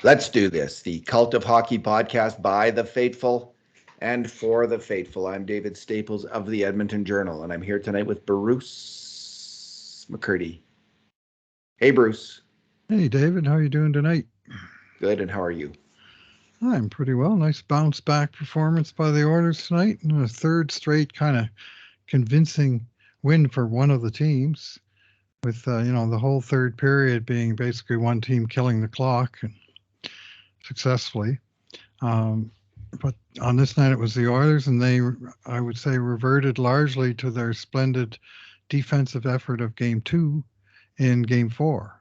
Let's do this. The Cult of Hockey podcast by the faithful and for the faithful. I'm David Staples of the Edmonton Journal, and I'm here tonight with Bruce McCurdy. Hey, Bruce. Hey, David. How are you doing tonight? Good, and how are you? I'm pretty well. Nice bounce back performance by the Oilers tonight, and a third straight kind of convincing win for one of the teams, with the whole third period being basically one team killing the clock and successfully. But on this night, it was the Oilers, and they, I would say, reverted largely to their splendid defensive effort of Game 2 in Game 4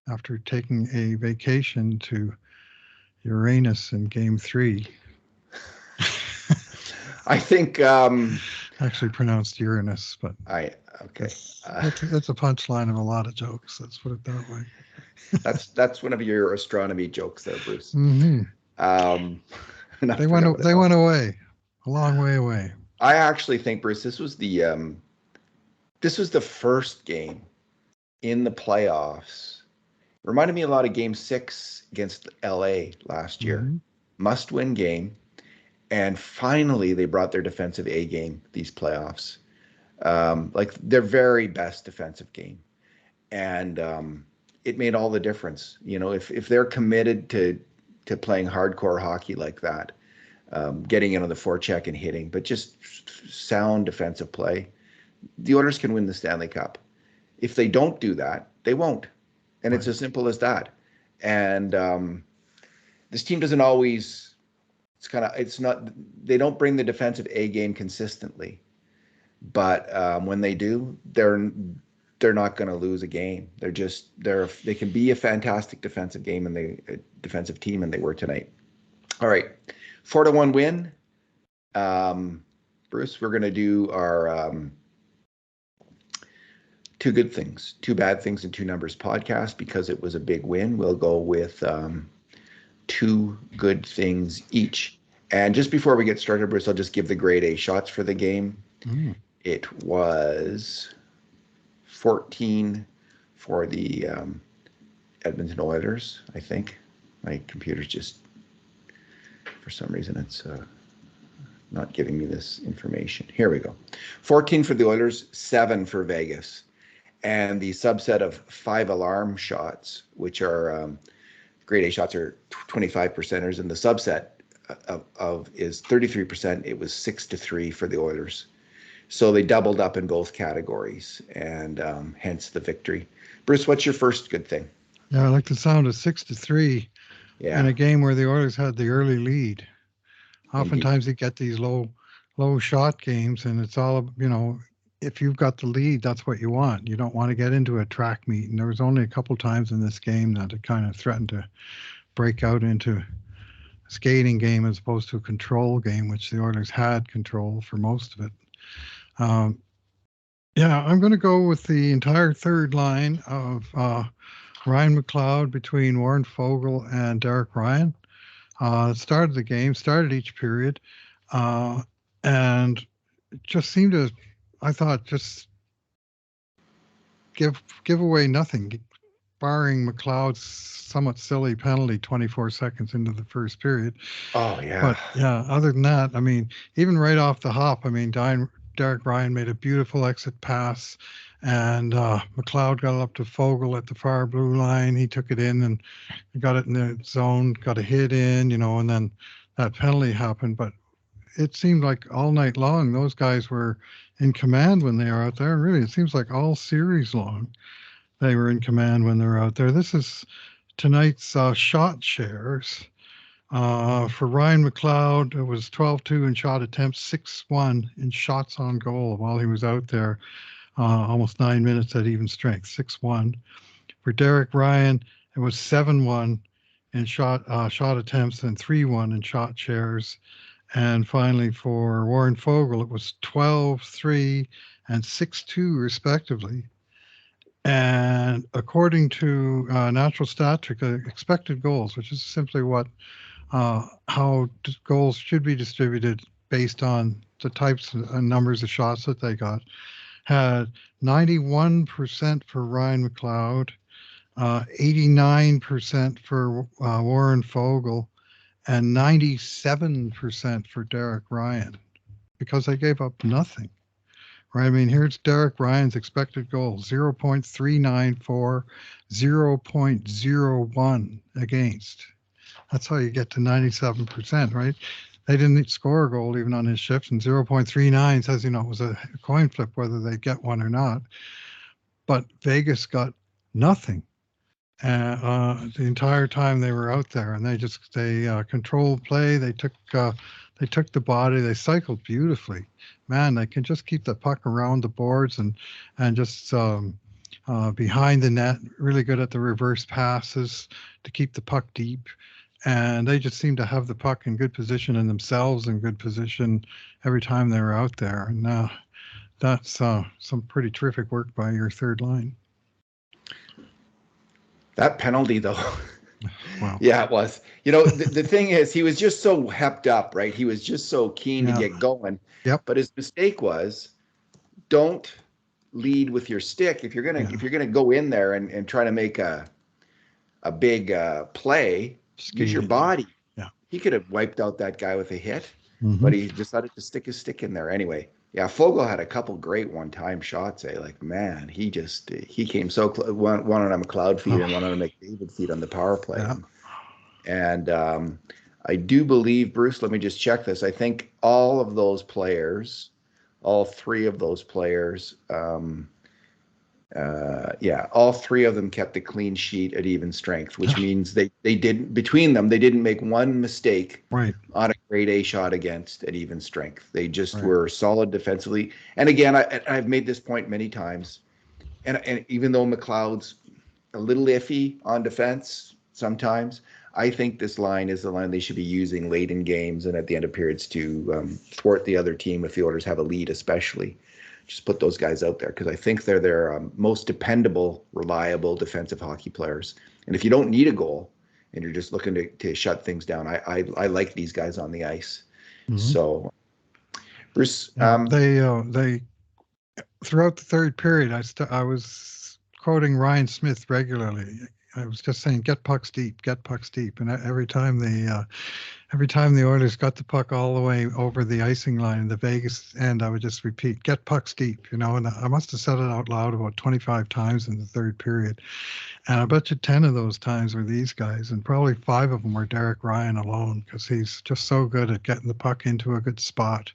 after taking a vacation to Uranus in Game 3. I think actually pronounced Uranus, but okay. That's a punchline of a lot of jokes. Let's put it that way. that's one of your astronomy jokes, there, Bruce. Mm-hmm. They went away a long way away. I actually think, Bruce, this was the first game in the playoffs. Reminded me a lot of Game 6 against LA last year. Mm-hmm. Must-win game. And finally, they brought their defensive A game these playoffs. Like their very best defensive game. And it made all the difference. You know, if they're committed to playing hardcore hockey like that, getting into the forecheck and hitting, but just sound defensive play, the Oilers can win the Stanley Cup. If they don't do that, they won't. And right. It's as simple as that. And this team doesn't always, they don't bring the defensive A game consistently. But when they do, they're not going to lose a game. They can be a fantastic defensive game and a defensive team, and they were tonight. All right, 4-1 win. Bruce, we're going to do our two good things, two bad things, and two numbers podcast because it was a big win. We'll go with two good things each. And just before we get started, Bruce, I'll just give the grade A shots for the game. Mm. It was 14 for the Edmonton Oilers, I think. My computer's just, for some reason, it's not giving me this information. Here we go. 14 for the Oilers, 7 for Vegas. And the subset of 5 alarm shots, which are grade A shots, are 25%ers, and the subset of is 33%. It was 6-3 for the Oilers. So they doubled up in both categories, and hence the victory. Bruce, what's your first good thing? Yeah, I like the sound of 6-3 in a game where the Oilers had the early lead. Oftentimes you get these low shot games, and it's all, if you've got the lead, that's what you want. You don't want to get into a track meet. And there was only a couple times in this game that it kind of threatened to break out into a skating game as opposed to a control game, which the Oilers had control for most of it. I'm going to go with the entire third line of Ryan McLeod between Warren Foegele and Derek Ryan. Started the game, started each period, and it just seemed to, I thought, just give away nothing, barring McLeod's somewhat silly penalty 24 seconds into the first period. Oh, yeah. But, yeah, other than that, I mean, even right off the hop, I mean, Derek Ryan made a beautiful exit pass, and McLeod got up to Foegele at the far blue line. He took it in and got it in the zone, got a hit in, and then that penalty happened. But it seemed like all night long those guys were in command when they are out there. And really, it seems like all series long they were in command when they were out there. This is tonight's shot shares. For Ryan McLeod, it was 12-2 in shot attempts, 6-1 in shots on goal while he was out there, almost 9 minutes at even strength, 6-1. For Derek Ryan, it was 7-1 in shot attempts and 3-1 in shot shares. And finally, for Warren Foegele, it was 12-3 and 6-2 respectively. And according to Natural Stat Trick, expected goals, which is simply what how goals should be distributed based on the types and numbers of shots that they got, had 91% for Ryan McLeod, 89% for Warren Fogle, and 97% for Derek Ryan, because they gave up nothing. Right? I mean, here's Derek Ryan's expected goals: 0.394, 0.01 against. That's how you get to 97%, right? They didn't score a goal even on his shifts, and 0.39 says, it was a coin flip whether they get one or not. But Vegas got nothing the entire time they were out there, and they controlled play. They took the body. They cycled beautifully. Man, they can just keep the puck around the boards and just behind the net. Really good at the reverse passes to keep the puck deep. And they just seem to have the puck in good position and themselves in good position every time they were out there. And that's some pretty terrific work by your third line. That penalty, though. Wow. Yeah, it was. The thing is, he was just so hepped up, right? He was just so keen to get going. Yep. But his mistake was, don't lead with your stick. If you're gonna go in there and try to make a big play, use your body. Yeah. He could have wiped out that guy with a hit, but he decided to stick his stick in there anyway. Yeah, Fogle had a couple great one-time shots. Like, man, he came so close. One on a McLeod feed and one on a McDavid feed on the power play. Yeah. And I do believe, Bruce, let me just check this. I think all three of those players, all three of them kept a clean sheet at even strength, which means they didn't make one mistake on a grade A shot against at even strength. They just were solid defensively. And again, I've made this point many times, and even though McLeod's a little iffy on defense sometimes, I think this line is the line they should be using late in games and at the end of periods to thwart the other team if the Oilers have a lead, especially. Just put those guys out there because I think they're their most dependable, reliable defensive hockey players. And if you don't need a goal and you're just looking to shut things down, I like these guys on the ice. So, Bruce, they throughout the third period, I was quoting Ryan Smith regularly. I was just saying, get pucks deep, and every time the Oilers got the puck all the way over the icing line, the Vegas end, I would just repeat, get pucks deep, and I must have said it out loud about 25 times in the third period. And I bet you 10 of those times were these guys, and probably 5 of them were Derek Ryan alone, because he's just so good at getting the puck into a good spot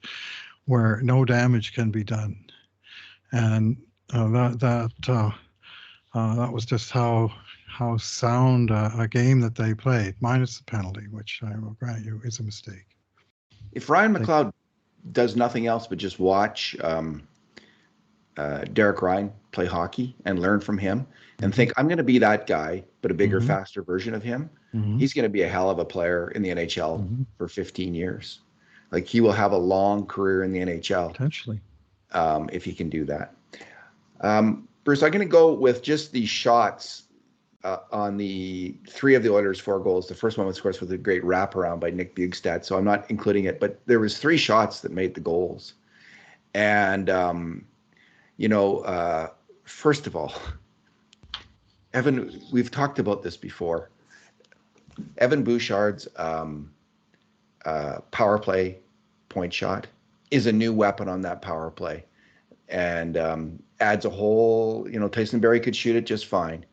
where no damage can be done. And that was just how sound a game that they played, minus the penalty, which I will grant you is a mistake. If Ryan McLeod does nothing else but just watch Derek Ryan play hockey and learn from him and think, I'm going to be that guy, but a bigger, faster version of him, he's going to be a hell of a player in the NHL for 15 years. Like, he will have a long career in the NHL. Potentially. If he can do that. Bruce, I'm going to go with just the shots on the 3 of the Oilers' 4 goals. The first one was, of course, with a great wraparound by Nick Bjugstad, so I'm not including it, but there was 3 shots that made the goals. And, first of all, Evan, we've talked about this before. Evan Bouchard's power play point shot is a new weapon on that power play, and adds a whole, Tyson Barrie could shoot it just fine,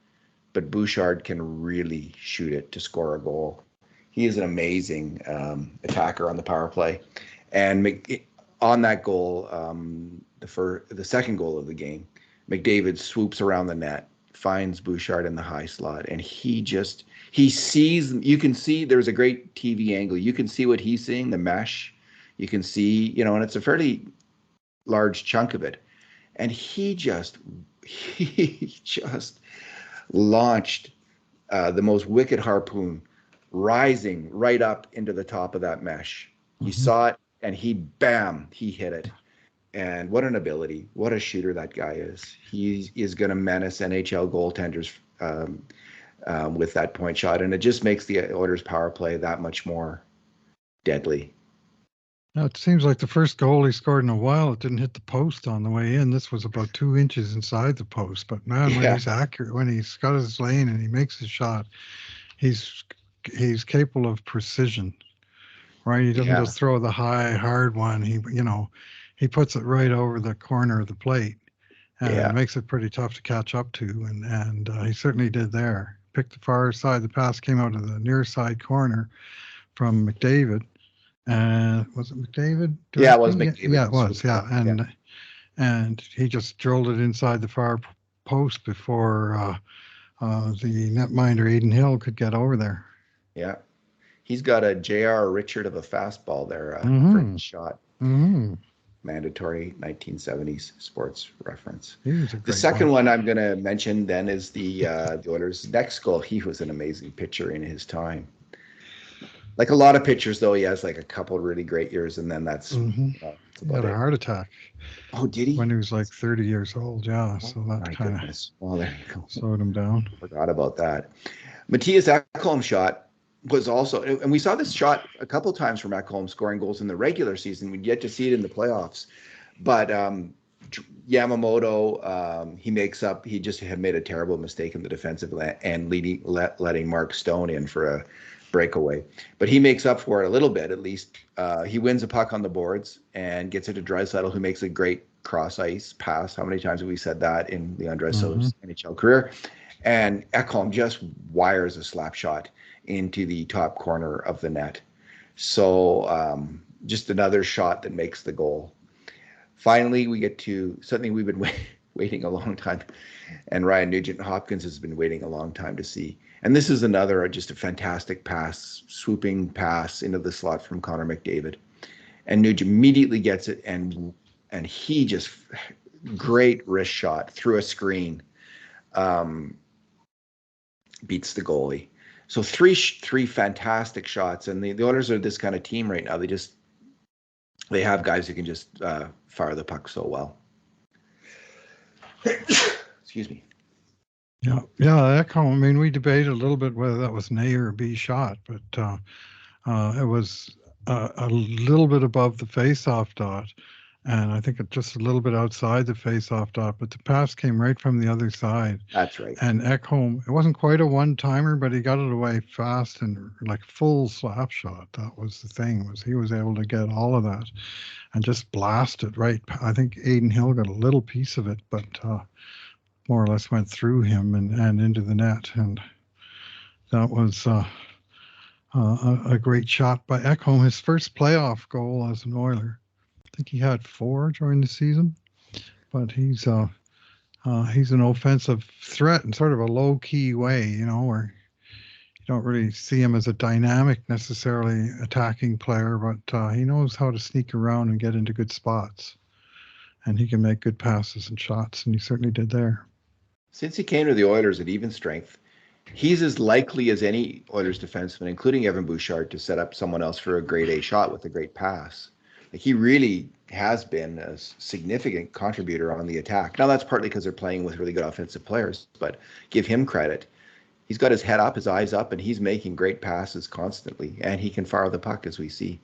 but Bouchard can really shoot it to score a goal. He is an amazing attacker on the power play. And on that goal, the second goal of the game, McDavid swoops around the net, finds Bouchard in the high slot, and he sees, you can see there's a great TV angle. You can see what he's seeing, the mesh. You can see, and it's a fairly large chunk of it. And he just launched the most wicked harpoon, rising right up into the top of that mesh. You saw it, and he hit it. And what an ability. What a shooter that guy is. He is going to menace NHL goaltenders with that point shot. And it just makes the Oilers power play that much more deadly. Now, it seems like the first goal he scored in a while, it didn't hit the post on the way in. This was about 2 inches inside the post. But man, when Yeah, he's accurate, when he's got his lane and he makes his shot, he's he's capable of precision, right? He doesn't yeah, just throw the high, hard one. He puts it right over the corner of the plate and yeah, makes it pretty tough to catch up to. And he certainly did there. Picked the far side. The pass came out of the near side corner from McDavid. Was it McDavid yeah. It was directly? Yeah, McDavid yeah, it was. swooped Yeah, up. Yeah, and he just drilled it inside the far post before the netminder Aiden Hill could get over there. yeah. He's got a J.R. Richard of a fastball there for his Mm-hmm. shot. Mm-hmm. Mandatory 1970s sports reference. He was a The great second one. one I'm going to mention then is the Oilers' next goal. He was an amazing pitcher in his time. Like a lot of pitchers, though, he has like a couple really great years, and then Mm-hmm. that's He about had a it. heart attack Oh, did when he? he was like 30 years old. Yeah, Oh so that my kind of goodness. Well, there you go. slowed him down. Forgot about that. Matthias Ekholm shot was also, and we saw this shot a couple times from Ekholm scoring goals in the regular season. We'd yet to see it in the playoffs. But Yamamoto, he makes up. He just had made a terrible mistake in the defensive end, letting Mark Stone in for a breakaway. But he makes up for it a little bit, at least. He wins a puck on the boards and gets it to Draisaitl, who makes a great cross ice pass. How many times have we said that in Leon Mm-hmm. Draisaitl's NHL career? And Ekholm just wires a slap shot into the top corner of the net. So just another shot that makes the goal. Finally, we get to something we've been waiting a long time, and Ryan Nugent Hopkins has been waiting a long time to see. And this is another just a fantastic pass, swooping pass into the slot from Connor McDavid. And Nugent immediately gets it, and he just great wrist shot through a screen, um, beats the goalie. So three fantastic shots, and the Oilers are this kind of team right now. They have guys who can just fire the puck so well. Excuse me. Yeah, yeah, Ekholm. I mean, we debated a little bit whether that was an A or a B shot, but it was a little bit above the face-off dot, and I think it just a little bit outside the face-off dot. But the pass came right from the other side, That's right. and Ekholm. It wasn't quite a one-timer, but he got it away fast and like full slap shot. That was the thing, was he was able to get all of that and just blast it right. I think Aiden Hill got a little piece of it, but more or less went through him and into the net, and that was. A great shot by Ekholm, his first playoff goal as an Oiler. I think he had four during the season, but he's an offensive threat in sort of a low key way, where you don't really see him as a dynamic necessarily attacking player, but he knows how to sneak around and get into good spots, and he can make good passes and shots, and he certainly did there. Since he came to the Oilers at even strength, he's as likely as any Oilers defenseman, including Evan Bouchard, to set up someone else for a grade A shot with a great pass. Like he really has been a significant contributor on the attack. Now that's partly because they're playing with really good offensive players, but give him credit. He's got his head up, his eyes up, and he's making great passes constantly, and he can fire the puck as we see.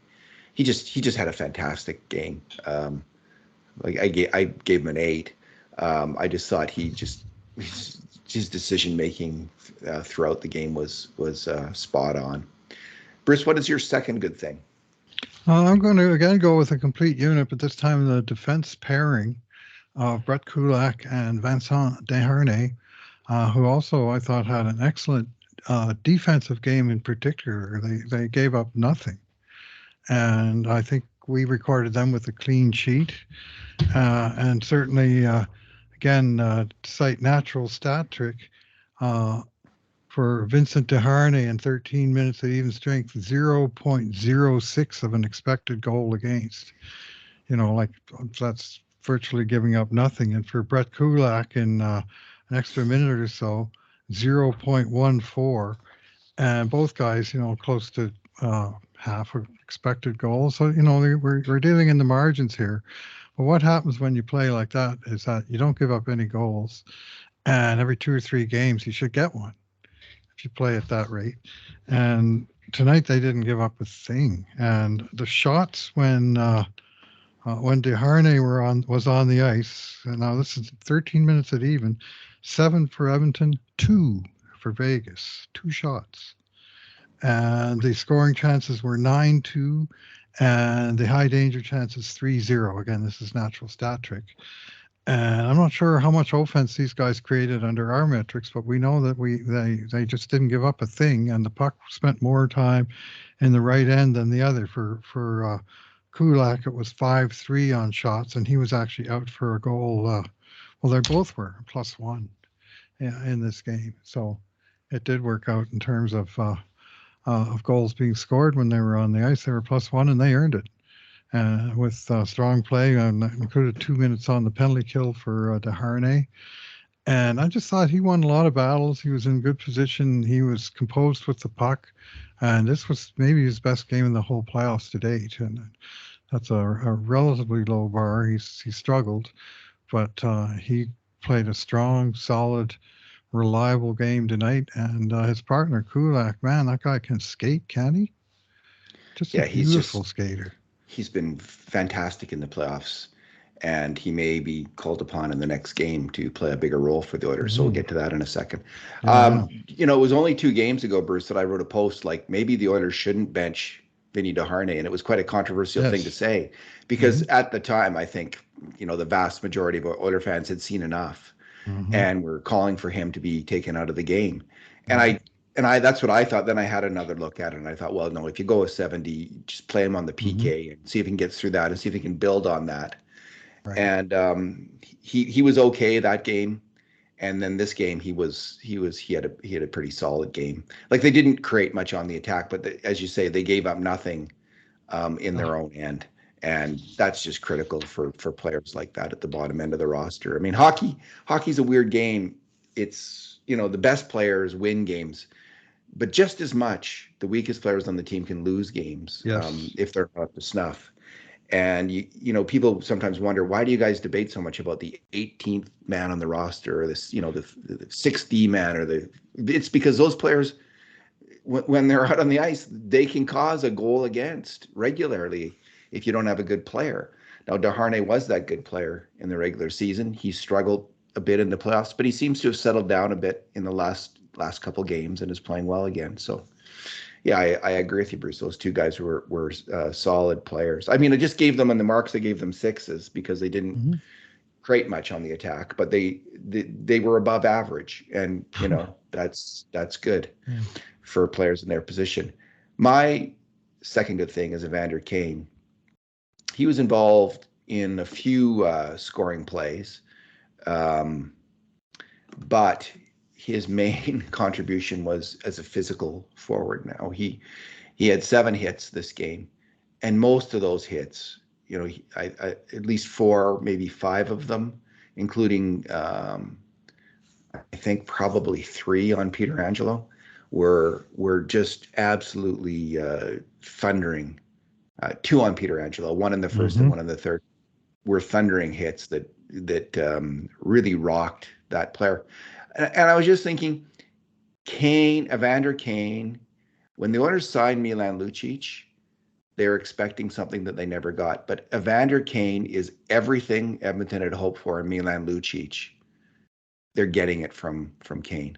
He just had a fantastic game. Like I gave him an 8. I just thought his decision making throughout the game was spot on. Bruce, what is your second good thing? I'm going to again go with a complete unit, but this time the defense pairing of Brett Kulak and Vincent Desharnais, who also I thought had an excellent defensive game in particular. They gave up nothing, and I think we recorded them with a clean sheet, and certainly again cite natural stat trick. For Vincent Desharnais in 13 minutes at even strength, 0.06 of an expected goal against. Like that's virtually giving up nothing. And for Brett Kulak in an extra minute or so, 0.14. And both guys, close to half of expected goals. So, we're dealing in the margins here. But what happens when you play like that is that you don't give up any goals. And every 2 or 3 games, you should get one if you play at that rate. And tonight they didn't give up a thing, and the shots when Desharnais was on the ice, and now this is 13 minutes at even, 7 for Edmonton, 2 for Vegas, 2 shots. And the scoring chances were 9-2, and the high danger chances 3-0. Again, this is natural stat trick. And I'm not sure how much offense these guys created under our metrics, but we know that they just didn't give up a thing, and the puck spent more time in the right end than the other. For Kulak, it was 5-3 on shots, and he was actually out for a goal. Well, they both were +1 in this game, so it did work out in terms of goals being scored when they were on the ice. They were +1, and they earned it with strong play, and included 2 minutes on the penalty kill for Desharnais. And I just thought he won a lot of battles. He was in good position. He was composed with the puck. And this was maybe his best game in the whole playoffs to date. And that's a relatively low bar. He struggled, but he played a strong, solid, reliable game tonight. And his partner, Kulak, man, that guy can skate, can he? Just a beautiful skater. He's been fantastic in the playoffs. And he may be called upon in the next game to play a bigger role for the Oilers. So we'll get to that in a second. Yeah. It was only 2 games ago, Bruce, that I wrote a post like maybe the Oilers shouldn't bench Vinny Desharnais, and it was quite a controversial thing to say because at the time, I think, the vast majority of Oiler fans had seen enough and were calling for him to be taken out of the game. And I that's what I thought. Then I had another look at it, and I thought, well, no, if you go with 70, just play him on the PK and see if he can get through that and see if he can build on that. Right. And he was okay that game, and then this game he had a pretty solid game. Like they didn't create much on the attack, but as you say, they gave up nothing in their own end, and that's just critical for players like that at the bottom end of the roster. I mean, hockey's a weird game. It's the best players win games, but just as much the weakest players on the team can lose games if they're not up to snuff. And people sometimes wonder, why do you guys debate so much about the 18th man on the roster, or this, the 6D man, it's because those players, when they're out on the ice, they can cause a goal against regularly if you don't have a good player. Now, Desharnais was that good player in the regular season. He struggled a bit in the playoffs, but he seems to have settled down a bit in the last couple games and is playing well again. So. Yeah, I agree with you, Bruce. Those 2 guys were solid players. I mean, I just gave them on the marks. I gave them 6s because they didn't create much on the attack, but they were above average, and that's good for players in their position. My second good thing is Evander Kane. He was involved in a few scoring plays, but his main contribution was as a physical forward. Now he had 7 hits this game, and most of those hits, I at least 4, maybe 5 of them, including I think probably 3 on Pietrangelo, were just absolutely thundering. 2 on Pietrangelo, 1 in the first and 1 in the third, were thundering hits that really rocked that player. And I was just thinking, Evander Kane, when the Oilers signed Milan Lucic, they were expecting something that they never got. But Evander Kane is everything Edmonton had hoped for in Milan Lucic. They're getting it from Kane.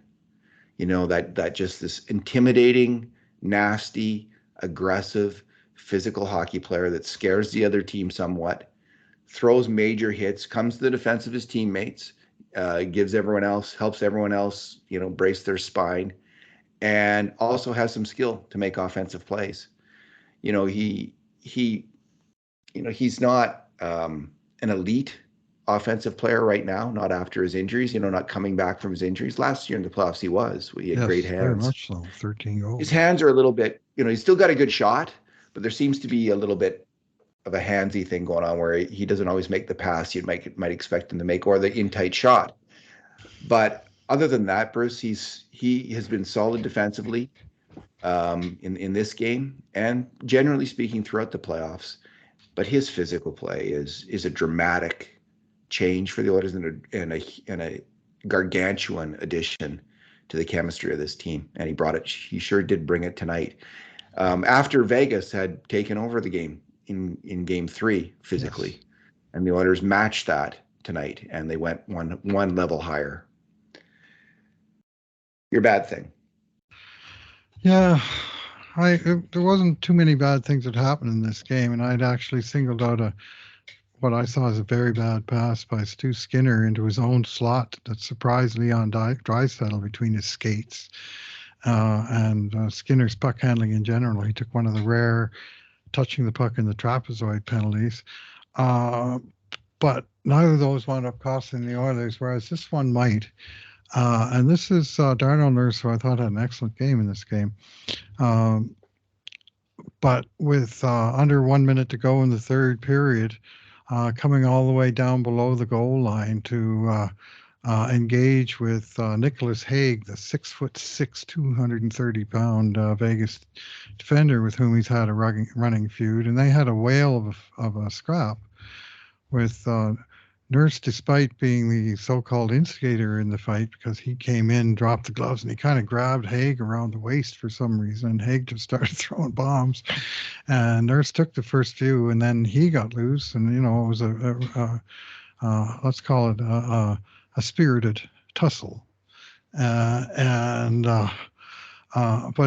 That just this intimidating, nasty, aggressive, physical hockey player that scares the other team somewhat, throws major hits, comes to the defense of his teammates, helps everyone else, brace their spine, and also has some skill to make offensive plays. He's not an elite offensive player right now, not after his injuries, not coming back from his injuries. Last year in the playoffs, he had great hands. Very much so, 13 goals. His hands are a little bit, he's still got a good shot, but there seems to be a little bit of a handsy thing going on where he doesn't always make the pass you might expect him to make, or the in-tight shot. But other than that, Bruce, he has been solid defensively in this game, and generally speaking throughout the playoffs. But his physical play is a dramatic change for the Oilers and a gargantuan addition to the chemistry of this team. And he sure did bring it tonight. after Vegas had taken over the game in game 3 physically. Yes. And the Oilers matched that tonight, and they went one level higher. Your bad thing. Yeah, there wasn't too many bad things that happened in this game, and I'd actually singled out what I saw as a very bad pass by Stu Skinner into his own slot that surprised Leon Draisaitl between his skates. And Skinner's puck handling in general. He took one of the rare touching the puck in the trapezoid penalties. But neither of those wound up costing the Oilers, whereas this one might. And this is Darnell Nurse, who I thought had an excellent game in this game. But with under 1 minute to go in the third period, coming all the way down below the goal line to engage with Nicholas Hague, the 6'6", 230-pound Vegas defender with whom he's had a running feud, and they had a whale of a scrap with Nurse, despite being the so-called instigator in the fight, because he came in, dropped the gloves, and he kind of grabbed Hague around the waist for some reason, and Hague just started throwing bombs. And Nurse took the first few, and then he got loose, and it was let's call it a spirited tussle. But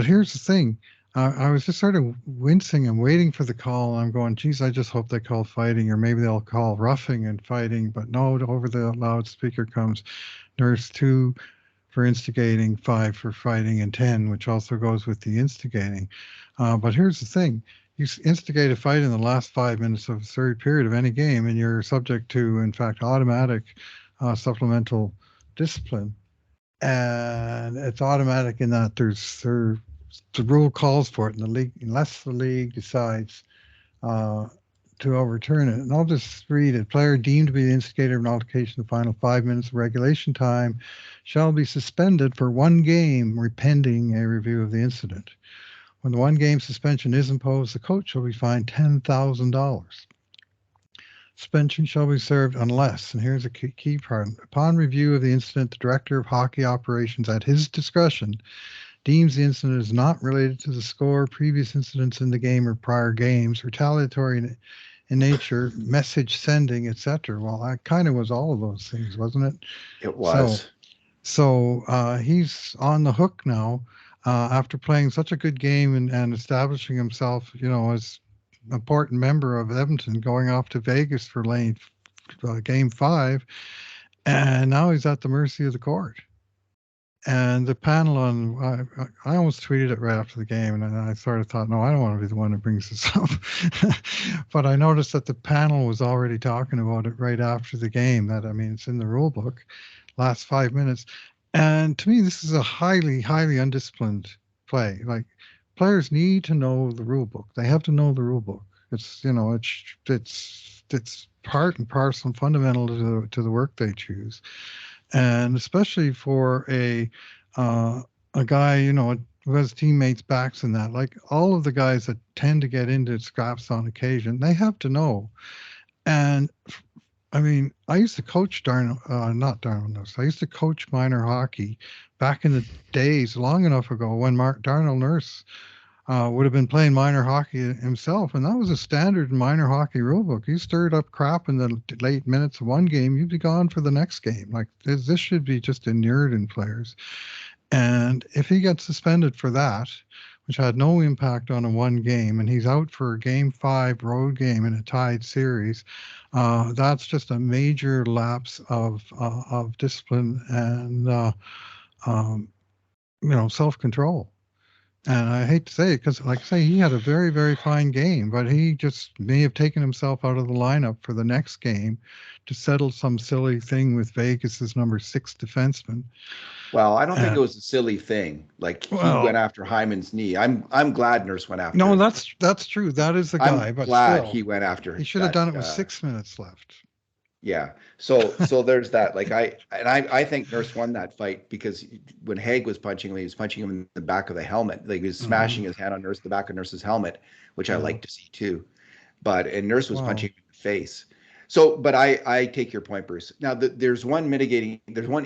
here's the thing. I was just sort of wincing and waiting for the call. I'm going, geez, I just hope they call fighting, or maybe they'll call roughing and fighting. But no, over the loudspeaker comes Nurse 2 for instigating, 5 for fighting, and 10, which also goes with the instigating. But here's the thing. You instigate a fight in the last 5 minutes of the third period of any game, and you're subject to, in fact, automatic supplemental discipline. And it's automatic in that the rule calls for it in the league, unless the league decides to overturn it. And I'll just read it. Player deemed to be the instigator of an altercation in the final 5 minutes of regulation time shall be suspended for 1 game, pending a review of the incident. When the 1 game suspension is imposed, the coach shall be fined $10,000. Suspension shall be served unless, and here's a key part, upon review of the incident, the director of hockey operations at his discretion deems the incident is not related to the score, previous incidents in the game or prior games, retaliatory in nature, message sending, etc. Well, that kind of was all of those things, wasn't it? It was. So he's on the hook now after playing such a good game and establishing himself, as an important member of Edmonton, going off to Vegas for game 5, and now he's at the mercy of the court. And the panel I almost tweeted it right after the game, and I sort of thought, no, I don't want to be the one who brings this up. But I noticed that the panel was already talking about it right after the game. It's in the rule book, last 5 minutes. And to me, this is a highly, highly undisciplined play. Like, players need to know the rule book. They have to know the rule book. It's, it's part and parcel and fundamental to the work they choose. And especially for a guy, who has teammates' backs and that, like all of the guys that tend to get into scraps on occasion, they have to know. And I used to coach not Darnell Nurse. I used to coach minor hockey back in the days, long enough ago, when Darnell Nurse would have been playing minor hockey himself, and that was a standard minor hockey rulebook. You stirred up crap in the late minutes of one game, you'd be gone for the next game. Like, this should be just inured in players. And if he gets suspended for that, which had no impact on a 1 game, and he's out for a game 5 road game in a tied series, that's just a major lapse of discipline and self-control. And I hate to say it, because, like I say, he had a very, very fine game, but he just may have taken himself out of the lineup for the next game to settle some silly thing with Vegas's number 6 defenseman. Well, I don't think it was a silly thing. Like, he went after Hyman's knee. I'm glad Nurse went after. No, that's true. That is the guy. I'm but glad still, he went after. He should have done it with 6 minutes left. Yeah. So there's that. Like, I think Nurse won that fight, because when Hague was punching him, he was punching him in the back of the helmet. Like, he was smashing his hand on the back of Nurse's helmet, which I like to see too. And Nurse was punching him in the face. So, but I take your point, Bruce. Now, there's one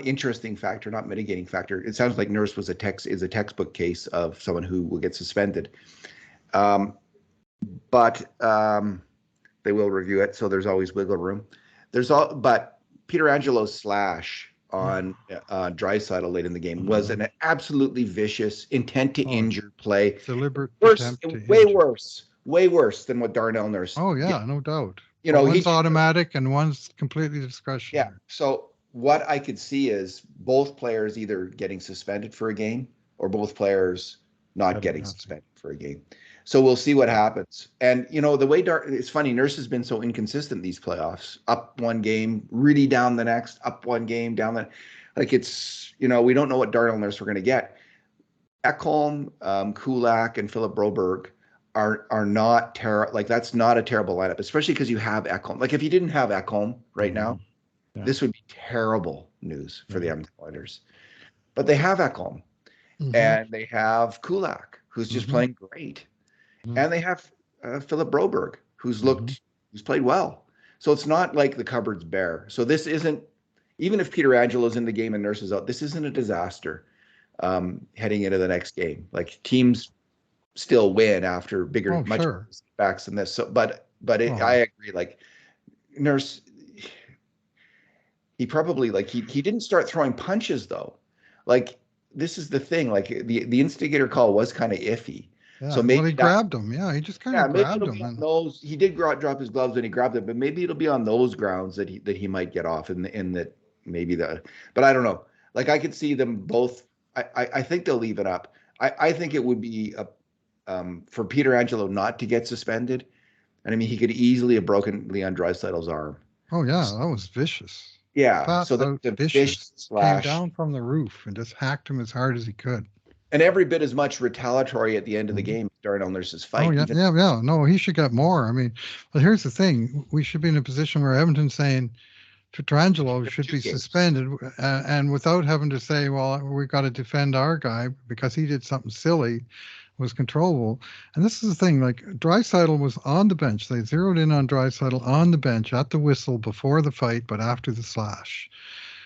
interesting factor, not mitigating factor. It sounds like Nurse is a textbook case of someone who will get suspended. Um, but they will review it, so there's always wiggle room. But Peter Angelo's slash on Draisaitl late in the game was an absolutely vicious, intent to injure play. Deliberate Worse, attempt to way injure. way worse than what Darnell Nurse. Oh yeah, no doubt. You But know, one's automatic and one's completely yeah. discretionary. So what I could see is both players either getting suspended for a game or both players not getting suspended for a game. So we'll see what happens. And the way it's funny, Nurse has been so inconsistent these playoffs. Up one game, really down the next, up one game, down the like it's we don't know what Darnell Nurse we're going to get. Ekholm, Kulak, and Philip Broberg are not terrible. Like that's not a terrible lineup, especially because you have Ekholm. Like if you didn't have Ekholm right now, this would be terrible news for the Edmonton Oilers. But they have Ekholm, and they have Kulak, who's just playing great, and they have Philip Broberg, who's played well. So it's not like the cupboard's bare. So this isn't, even if Peter Angelo's in the game and Nurse is out, this isn't a disaster heading into the next game. Like teams still win after bigger, much backs than this. So, I agree. Like Nurse, he probably he didn't start throwing punches though. Like this is the thing. Like the instigator call was kind of iffy. Yeah, so maybe he grabbed him. Yeah, he just kind of grabbed him. And he did drop his gloves when he grabbed it, but maybe it'll be on those grounds that he might get off in that maybe but I don't know. Like I could see them both. I think they'll leave it up. I think it would be for Peter Angelo not to get suspended. And I mean, he could easily have broken Leon Draisaitl's arm. Oh yeah, that was vicious. Yeah, so the vicious slash came down from the roof and just hacked him as hard as he could. And every bit as much retaliatory at the end of the game as Darnell Nurse's fight. Oh, yeah. No, he should get more. I mean, but here's the thing. We should be in a position where Edmonton's saying Pietrangelo should be suspended and without having to say, well, we've got to defend our guy because he did something silly, was controllable. And this is the thing, like Draisaitl was on the bench. They zeroed in on Draisaitl on the bench at the whistle before the fight, but after the slash.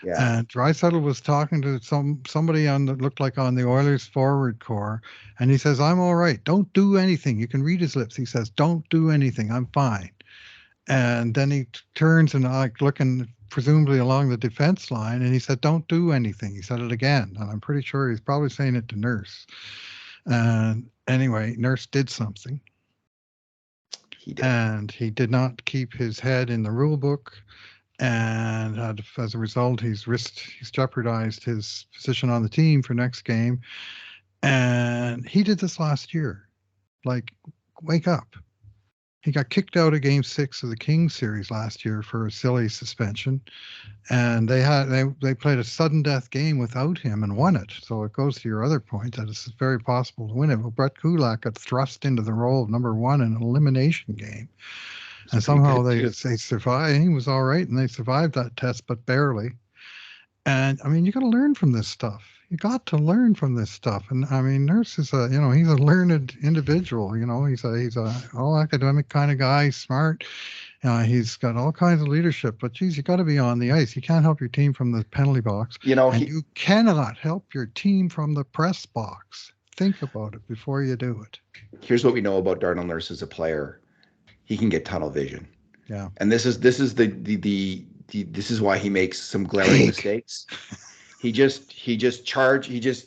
Yeah. And Draisaitl was talking to somebody looked like on the Oilers forward core, and he says, "I'm all right. Don't do anything." You can read his lips. He says, "Don't do anything. I'm fine." And then he turns and looking presumably along the defense line, and he said, "Don't do anything." He said it again, and I'm pretty sure he's probably saying it to Nurse. And anyway, Nurse did something. He did. And he did not keep his head in the rule book. And as a result, he's jeopardized his position on the team for next game. And he did this last year. Like, wake up. He got kicked out of Game 6 of the Kings series last year for a silly suspension. And they played a sudden death game without him and won it. So it goes to your other point that it's very possible to win it. Well, Brett Kulak got thrust into the role of number one in an elimination game. And somehow they survived. He was all right, and they survived that test, but barely. And I mean, you got to learn from this stuff. You got to learn from this stuff. And I mean, Nurse is he's a learned individual. He's a all academic kind of guy, smart. He's got all kinds of leadership. But geez, you got to be on the ice. You can't help your team from the penalty box. You cannot help your team from the press box. Think about it before you do it. Here's what we know about Darnell Nurse as a player. He can get tunnel vision. Yeah. And this is why he makes some glaring mistakes. He just charges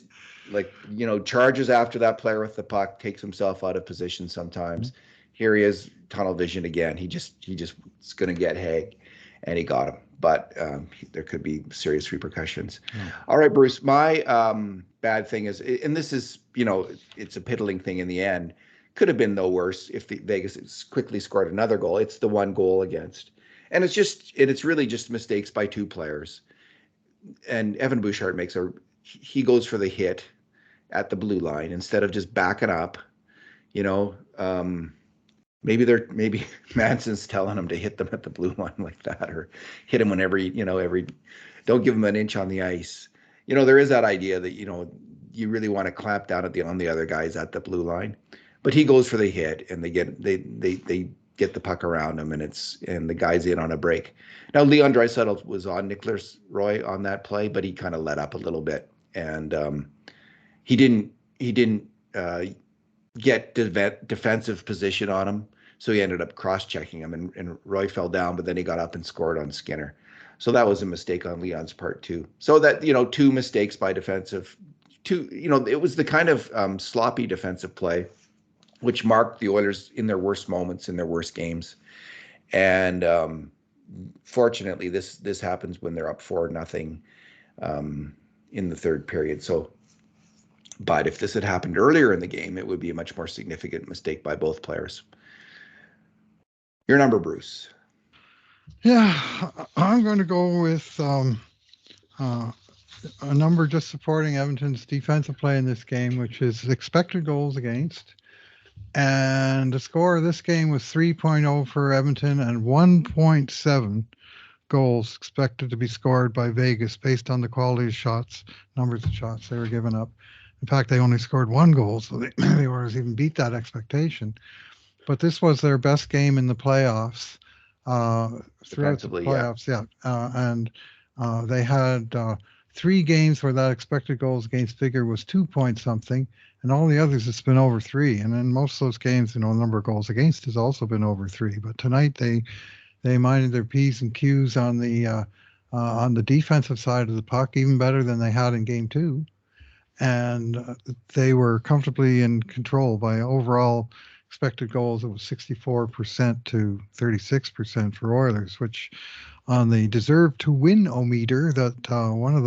after that player with the puck, takes himself out of position sometimes. Mm-hmm. Here he is, tunnel vision again. He just is going to get Haig, and he got him. But there could be serious repercussions. Mm. All right, Bruce, my bad thing is, and this is, it's a piddling thing in the end. Could have been no worse if the Vegas quickly scored another goal. It's the one goal against. And it's really just mistakes by two players. And Evan Bouchard he goes for the hit at the blue line instead of just backing up. Maybe Manson's telling him to hit them at the blue line like that, or hit him whenever don't give him an inch on the ice. There is that idea that you really want to clamp down on the other guys at the blue line. But he goes for the hit, and they get the puck around him, and the guy's in on a break. Now Leon Draisaitl was on Nicholas Roy on that play, but he kind of let up a little bit, and he didn't get defensive position on him. So he ended up cross-checking him, and Roy fell down, but then he got up and scored on Skinner. So that was a mistake on Leon's part too. So that, two mistakes by defensive, it was the kind of sloppy defensive play which marked the Oilers in their worst moments, in their worst games. And fortunately, this happens when they're up 4-0 in the third period. So, but if this had happened earlier in the game, it would be a much more significant mistake by both players. Your number, Bruce. Yeah, I'm going to go with a number just supporting Edmonton's defensive play in this game, which is expected goals against. And the score of this game was 3.0 for Edmonton and 1.7 goals expected to be scored by Vegas based on the quality of shots, numbers of shots they were giving up. In fact, they only scored 1 goal, so the Oilers even beat that expectation. But this was their best game in the playoffs. Throughout the playoffs, yeah. And they had 3 games where that expected goals against figure was 2 point something, and all the others it's been over 3. And in most of those games, the number of goals against has also been over 3. But tonight they minded their P's and Q's on the defensive side of the puck even better than they had in game 2, and they were comfortably in control by overall expected goals. It was 64% to 36% for Oilers, which on the deserve to win -ometer that one of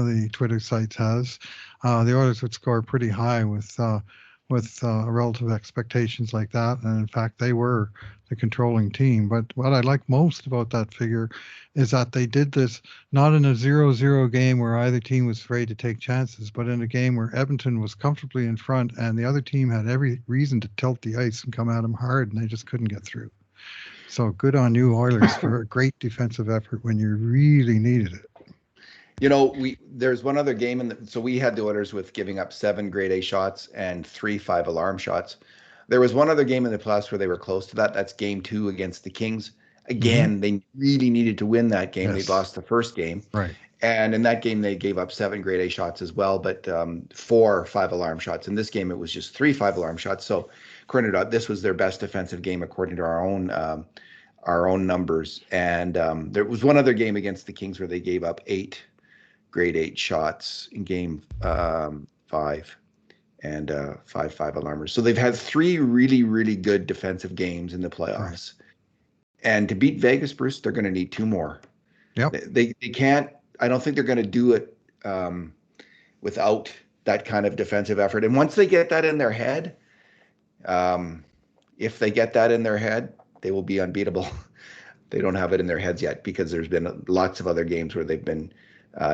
the Twitter sites has, the Oilers would score pretty high with relative expectations like that. And in fact, they were the controlling team. But what I like most about that figure is that they did this not in a 0-0 game where either team was afraid to take chances, but in a game where Edmonton was comfortably in front and the other team had every reason to tilt the ice and come at them hard, and they just couldn't get through. So good on you, Oilers, for a great defensive effort when you really needed it. There's one other game, so we had the Oilers with giving up 7 grade A shots and 3 5-alarm shots. There was one other game in the playoffs where they were close to that. That's game 2 against the Kings. Again, they really needed to win that game. Yes. They lost the first game. Right. And in that game, they gave up 7 grade A shots as well, but 4 5-alarm shots. In this game, it was just 3 5-alarm shots. So according to this was their best defensive game according to our own numbers. And there was one other game against the Kings where they gave up 8 grade 8 shots in game 5 and 5 5-alarmers. So they've had 3 really, really good defensive games in the playoffs. Right. And to beat Vegas, Bruce, they're going to need 2 more. Yep. They can't, I don't think they're going to do it without that kind of defensive effort. And once they get that in their head, if they get that in their head, they will be unbeatable. They don't have it in their heads yet because there's been lots of other games where they've been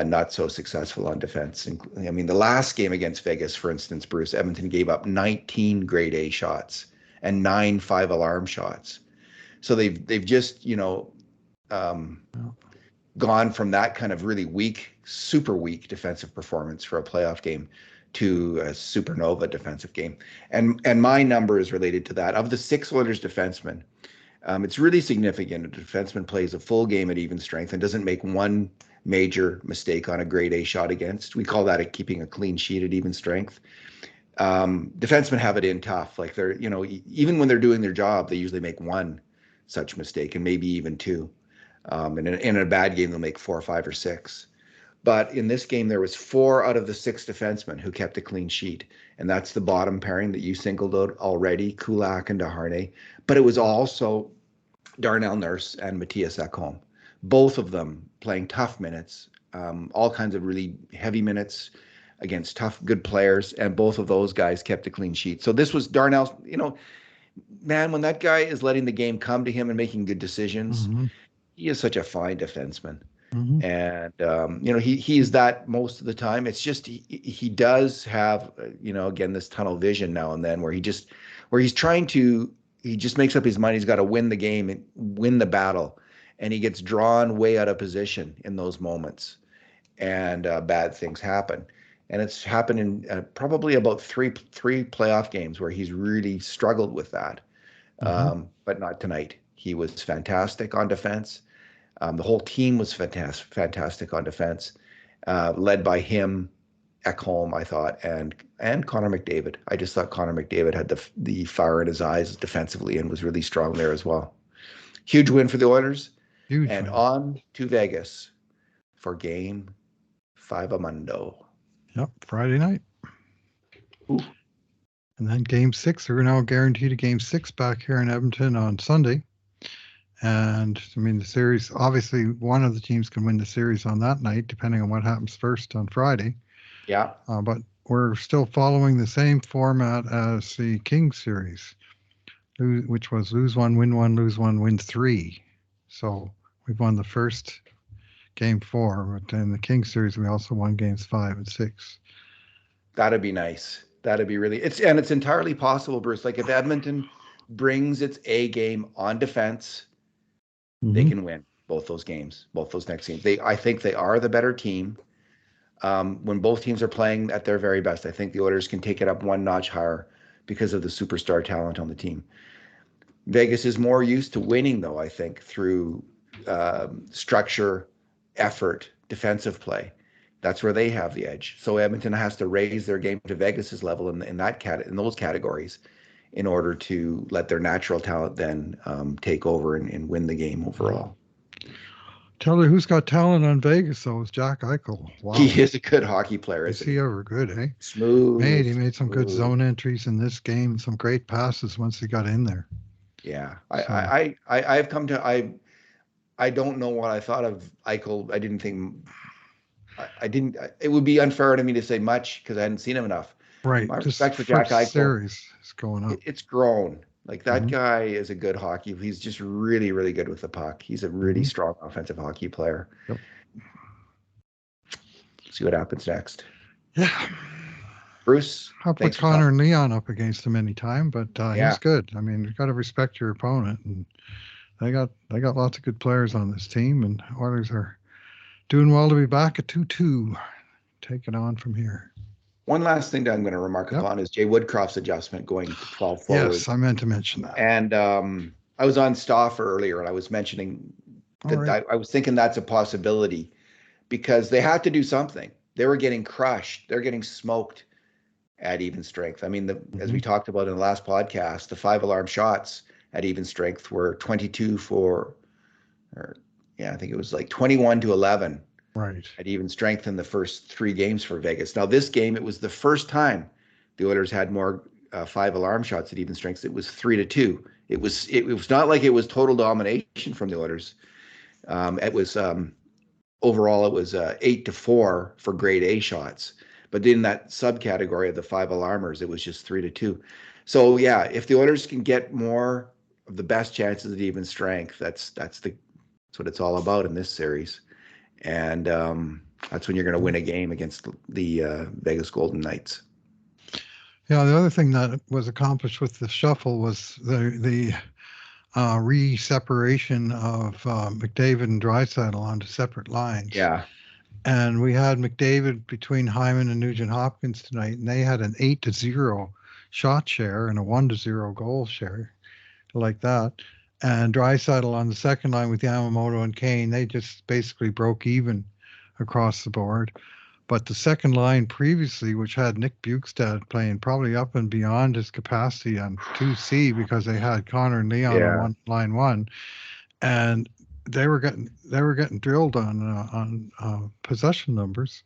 not so successful on defense. I mean, the last game against Vegas, for instance, Bruce, Edmonton gave up 19 grade A shots and 9 5-alarm shots. So they've just, gone from that kind of really weak, super weak defensive performance for a playoff game to a supernova defensive game. And my number is related to that. Of the 6 Oilers defensemen, it's really significant. A defenseman plays a full game at even strength and doesn't make one major mistake on a grade A shot against. We call that keeping a clean sheet at even strength. Defensemen have it in tough. Like they're, even when they're doing their job, they usually make one such mistake and maybe even 2. And in a bad game, they'll make 4, 5, or 6. But in this game, there was 4 out of the 6 defensemen who kept a clean sheet. And that's the bottom pairing that you singled out already, Kulak and Desharnais. But it was also Darnell Nurse and Matthias Ekholm. Both of them playing tough minutes, all kinds of really heavy minutes against tough, good players. And both of those guys kept a clean sheet. So this was Darnell's, man, when that guy is letting the game come to him and making good decisions, he is such a fine defenseman. And, he is that most of the time. It's just he does have, again, this tunnel vision now and then where he just makes up his mind. He's got to win the game and win the battle. And he gets drawn way out of position in those moments. And bad things happen. And it's happened in probably about three playoff games where he's really struggled with that. But not tonight. He was fantastic on defense. The whole team was fantastic on defense, led by him Ekholm, I thought, and Connor McDavid. I just thought Connor McDavid had the fire in his eyes defensively and was really strong there as well. Huge win for the Oilers. Huge And win. on to Vegas for Game 5 Amundo. Yep, Friday night. Ooh. And then Game 6, we're now guaranteed a Game 6 back here in Edmonton on Sunday. And I mean, the series, obviously, one of the teams can win the series on that night, depending on what happens first on Friday. Yeah. But we're still following the same format as the Kings series, which was lose one, lose one, win three. So we've won the first Game 4, but in the Kings series, we also won Games 5 and 6. That'd be nice. That'd be really, it's entirely possible, Bruce. Like if Edmonton brings its A game on defense, they can win both those games, both those next games. I think they are the better team. When both teams are playing at their very best, I think the Oilers can take it up one notch higher because of the superstar talent on the team. Vegas is more used to winning, though, I think, through structure, effort, defensive play. That's where they have the edge. So Edmonton has to raise their game to Vegas's level in those categories in order to let their natural talent then take over and win the game overall. Tell you who's got talent on Vegas, though, is Jack Eichel. Wow. He is a good hockey player, Is he ever good, eh? Smooth. He made some good zone entries in this game, some great passes once he got in there. Yeah. I've come to, I don't know what I thought of Eichel. I didn't think, it would be unfair to me to say much because I hadn't seen him enough. Right. My respect for Jack Eichel series is going up. It's grown. Like that guy is a good hockey. He's just really, really good with the puck. He's a really strong offensive hockey player. Yep. See what happens next. Yeah. Bruce. I'll put Connor and Leon up against him anytime, but he's good. I mean, you've got to respect your opponent, and they got lots of good players on this team, and Oilers are doing well to be back at 2-2, taking on from here. One last thing that I'm going to remark upon is Jay Woodcroft's adjustment going to 12 forward. Yes, I meant to mention that. And I was on Stauffer earlier, and I was mentioning that I was thinking that's a possibility because they have to do something. They were getting crushed. They're getting smoked at even strength. I mean, as we talked about in the last podcast, the 5-alarm shots at even strength were 22 I think it was like 21-11. Right. At even strength in the first 3 games for Vegas. Now, this game, it was the first time the Oilers had more 5-alarm shots at even strength. It was 3-2. It was not like it was total domination from the Oilers. It was overall it was 8-4 for grade A shots. But in that subcategory of the 5-alarmers, it was just 3-2. So yeah, if the Oilers can get more of the best chances at even strength, that's what it's all about in this series. And that's when you're going to win a game against the Vegas Golden Knights. Yeah, the other thing that was accomplished with the shuffle was the re-separation of McDavid and Draisaitl onto separate lines. Yeah. And we had McDavid between Hyman and Nugent-Hopkins tonight, and they had an 8-0 shot share and a 1-0 goal share, like that. And Draisaitl on the second line with Yamamoto and Kane, they just basically broke even across the board. But the second line previously, which had Nick Bjugstad playing probably up and beyond his capacity on 2C because they had Connor and Leon on line one, and they were getting drilled on possession numbers,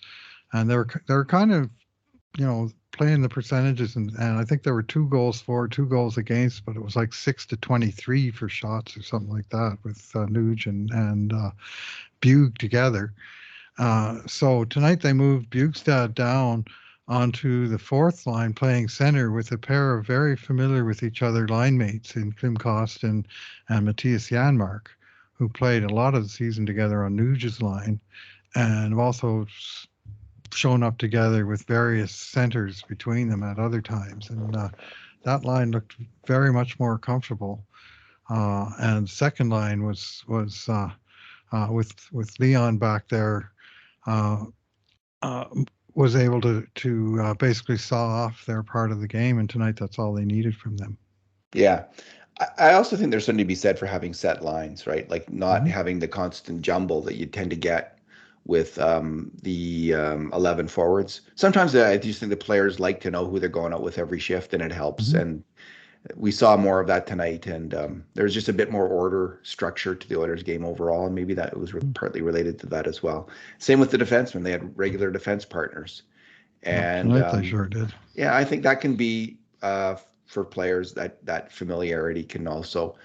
and they were kind of, playing the percentages, and I think there were 2 goals for, 2 goals against, but it was like 6-23 for shots or something like that with Nuge and Bug together. So tonight they moved Bugstad down onto the fourth line playing center with a pair of very familiar with each other line mates in Klim Kostin and Matthias Janmark, who played a lot of the season together on Nuge's line and have also shown up together with various centers between them at other times. And that line looked very much more comfortable. And second line was with Leon back there, was able to basically saw off their part of the game. And tonight, that's all they needed from them. Yeah. I also think there's something to be said for having set lines, right? Like not having the constant jumble that you tend to get with the 11 forwards. Sometimes I just think the players like to know who they're going out with every shift, and it helps. Mhm. And we saw more of that tonight, and there's just a bit more order structure to the Oilers game overall, and maybe that was partly related to that as well. Same with the defensemen; they had regular defense partners, Well, and tonight they sure did. yeah, I think that can be for players that familiarity can also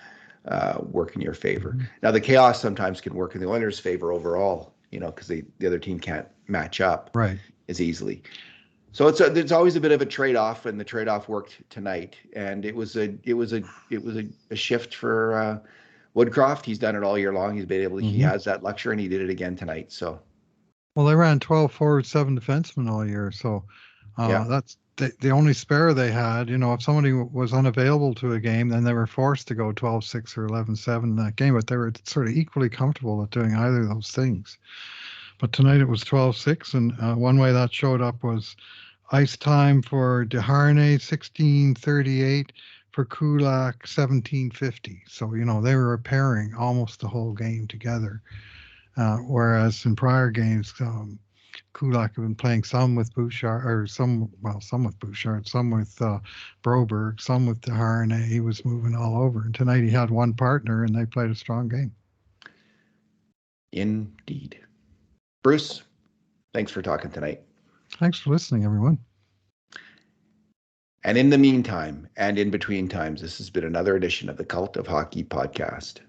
work in your favor. Mhm. Now, the chaos sometimes can work in the Oilers' favor overall, because the other team can't match up Right. as easily. So there's always a bit of a trade-off, and the trade-off worked tonight. And it was a shift for Woodcroft. He's done it all year long. He Hmm. has that luxury, and he did it again tonight. So Well, they ran 12 forwards, 7 defensemen all year. So yeah, that's the only spare they had. If somebody was unavailable to a game, then they were forced to go 12-6 or 11-7 in that game. But they were sort of equally comfortable at doing either of those things. But tonight it was 12-6. And one way that showed up was ice time for Desharnais, 16:38, for Kulak, 17:50. So, they were pairing almost the whole game together. Whereas in prior games, Kulak had been playing some with Bouchard, or some with Bouchard, some with Broberg, some with Desharnais. He was moving all over. And tonight he had one partner, and they played a strong game. indeed. Bruce, thanks for talking tonight. Thanks for listening, everyone. And in the meantime, and in between times, this has been another edition of the Cult of Hockey podcast.